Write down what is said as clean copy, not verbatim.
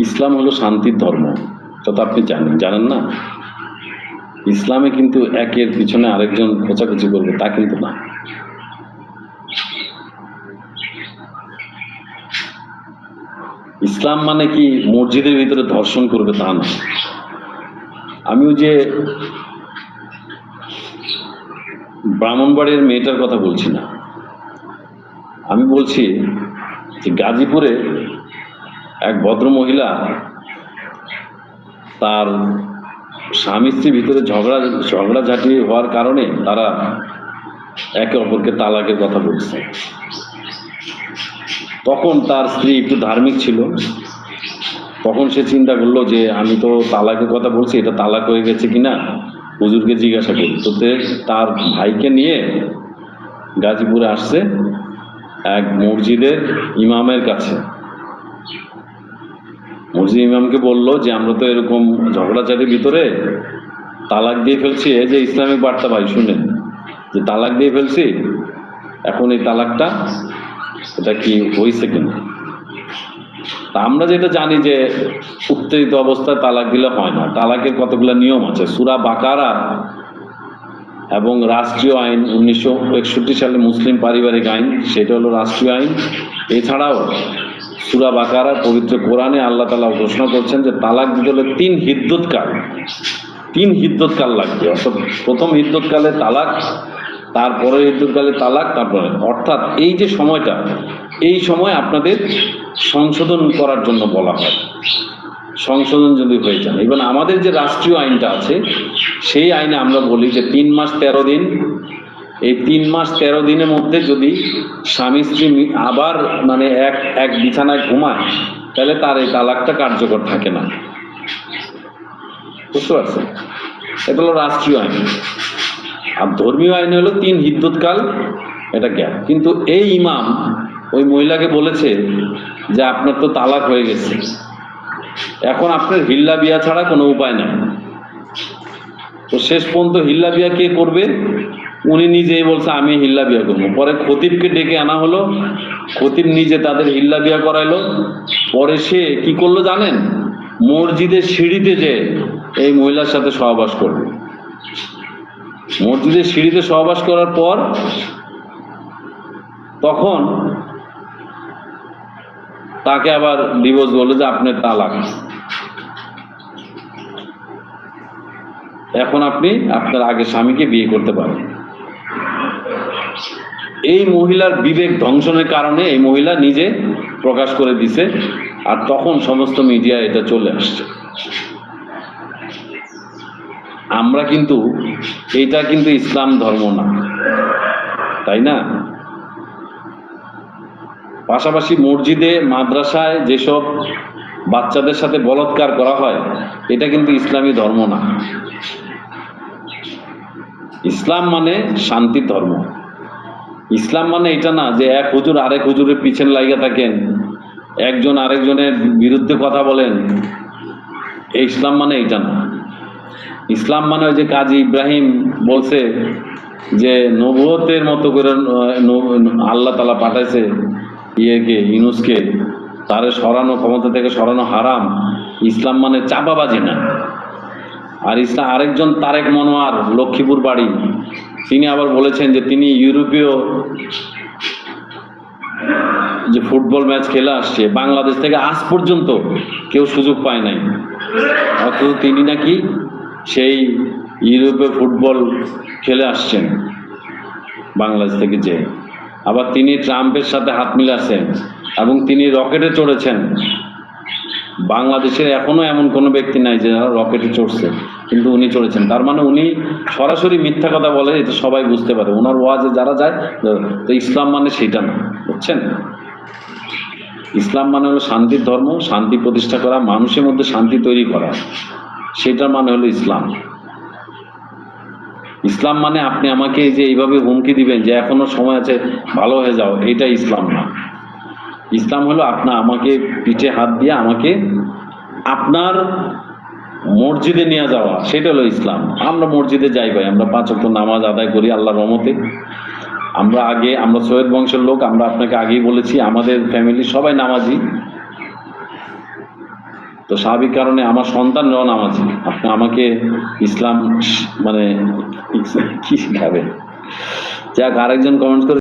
ইসলাম হলো শান্তির ধর্ম। তা তো আপনি জানেন না? ইসলামে কিন্তু একের পিছনে আরেকজন খোঁচাখুচি করবে তা কিন্তু না। ইসলাম মানে কি মসজিদের ভিতরে ধর্ষণ করবে তা না। আমি ওই যে ব্রাহ্মণবাড়ির মেয়েটার কথা বলছি না, আমি বলছি যে গাজীপুরে এক ভদ্র মহিলা তার স্বামী স্ত্রীর ভিতরে ঝগড়াঝাটি হওয়ার কারণে তারা একে অপরকে তালাকের কথা বলছে। তখন তার স্ত্রী একটু ধার্মিক ছিল, তখন সে চিন্তা করলো যে আমি তো তালাকের কথা বলছি, এটা তালাক হয়ে গেছে কিনা হুজুরকে জিজ্ঞাসা করি। তো তার ভাইকে নিয়ে গাজীপুরে আসছে এক মসজিদের ইমামের কাছে। মসজিদ ইমামকে বলল যে আমরা তো এরকম ঝগড়াঝাটির ভিতরে তালাক দিয়ে ফেলছি, এই যে ইসলামিক বার্তা ভাই শুনেন, যে তালাক দিয়ে ফেলছি, এখন এই তালাকটা এটা কি হয়েছে কিনা। তা আমরা যেটা জানি যে উত্তেজিত অবস্থায় তালাক দিলে হয় না, তালাকের কতগুলো নিয়ম আছে। সূরা বাকারা এবং রাষ্ট্রীয় আইন 1961 সালে মুসলিম পারিবারিক আইন, সেটা হলো রাষ্ট্রীয় আইন। এছাড়াও সূরা বাকারা পবিত্র কোরআনে আল্লাহ তাআলা ঘোষণা করছেন যে তালাক দিতে হলে 3 হিদ্দতকাল লাগবে। অর্থাৎ প্রথম হিদ্দতকালে তালাক, তারপরে হিদ্দতকালে তালাক, তারপরে, অর্থাৎ এই যে সময়টা, এই সময় আপনাদের সংশোধন করার জন্য বলা হয়। সংশোধন যদি হয়ে যান, এবং আমাদের যে রাষ্ট্রীয় আইনটা আছে সেই আইনে আমরা বলি যে 3 মাস 13 দিন, এই 3 মাস 13 দিনের মধ্যে যদি স্বামী স্ত্রী আবার মানে এক বিছানায় ঘুমায়, তাহলে তার এই তালাকটা কার্যকর থাকে না। বুঝতে পারছেন? এটা হলো রাষ্ট্রীয় আইন। আর ধর্মীয় আইন হলো 3 হিদ্দতকাল, এটা গ্যাপ। কিন্তু এই ইমাম ওই মহিলাকে বলেছে যে আপনার তো তালাক হয়ে গেছে, এখন আপনার হিল্লা বিয়া ছাড়া কোনো উপায় নাই। তো শেষ পর্যন্ত হিল্লা বিয়া কে করবে? উনি নিজেই বলছে আমি হিল্লা বিয়া করবো। পরে খতিবকে ডেকে আনা হলো, খতিব নিজে তাদের হিল্লা বিয়া করাইলো। পরে সে কি করলো জানেন? মসজিদের সিঁড়িতে যে এই মহিলার সাথে সহবাস করবে। মসজিদের সিঁড়িতে সহবাস করার পর তখন তাকে আবার ডিভোর্স বললো যে আপনার তালাক, এখন আপনি আপনার আগের স্বামীকে বিয়ে করতে পারেন। এই মহিলার বিবেক ধ্বংসনের কারণে এই মহিলা নিজে প্রকাশ করে দিছে, আর তখন সমস্ত মিডিয়া এটা চলে আসছে। আমরা কিন্তু এটা কিন্তু ইসলাম ধর্ম না, তাই না? পাশাপাশি মসজিদে মাদ্রাসায় যেসব বাচ্চাদের সাথে বলাৎকার করা হয়, এটা কিন্তু ইসলামী ধর্ম না। ইসলাম মানে শান্তির ধর্ম। ইসলাম মানে এটা না যে এক হুজুর আরেক হুজুরের পিছনে লাগিয়ে থাকেন, একজন আরেকজনের বিরুদ্ধে কথা বলেন। এই ইসলাম মানে এটা না। ইসলাম মানে ওই যে কাজী ইব্রাহিম বলছে যে নবুয়তের মতো করে আল্লাহ তাআলা পাঠাইছে ইউনূসকে, তারে সরানো, ক্ষমতা থেকে সরানো হারাম। ইসলাম মানে চাপাবাজি না। আর ইসলাম আরেকজন তারেক মনোয়ার, লক্ষ্মীপুর বাড়ি, তিনি আবার বলেছেন যে তিনি ইউরোপীয় যে ফুটবল ম্যাচ খেলে আসছে, বাংলাদেশ থেকে আজ পর্যন্ত কেউ সুযোগ পায় নাই, অথচ তিনি নাকি সেই ইউরোপে ফুটবল খেলে আসছেন বাংলাদেশ থেকে। যে আবার তিনি ট্রাম্পের সাথে হাত মিলাচ্ছেন এবং তিনি রকেটে চড়েছেন। বাংলাদেশের এখনো এমন কোনো ব্যক্তি নাই যে রকেটে চড়ছে, কিন্তু উনি চড়েছেন। তার মানে উনি সরাসরি মিথ্যা কথা বলে, এটা সবাই বুঝতে পারে। ওনার ওয়াজে যারা যায়, তো ইসলাম মানে সেটা না, বুঝছেন? ইসলাম মানে হলো শান্তির ধর্ম, শান্তি প্রতিষ্ঠা করা, মানুষের মধ্যে শান্তি তৈরি করা, সেটার মানে হলো ইসলাম। ইসলাম মানে আপনি আমাকে যে এইভাবে হুমকি দিবেন যে এখনো সময় আছে, ভালো হয়ে যাও, এটা ইসলাম না। ইসলাম হলো আমাকে পিঠে হাত দিয়ে আমাকে আপনার মসজিদে নিয়ে যাওয়া, সেটা হলো ইসলাম। আমরা মসজিদে যাই ভাই, আমরা 5 ওয়াক্ত নামাজ আদায় করি আল্লাহর রহমতে। আমরা সৈয়দ বংশের লোক, আমরা আপনাকে আগেই বলেছি আমাদের ফ্যামিলি সবাই নামাজি। তো স্বাভাবিক কারণে আমার সন্তানরাও নামাজি, আপনি আমাকে ইসলাম মানে কি শিখাবেন? যাক, আরেকজন কমেন্ট করে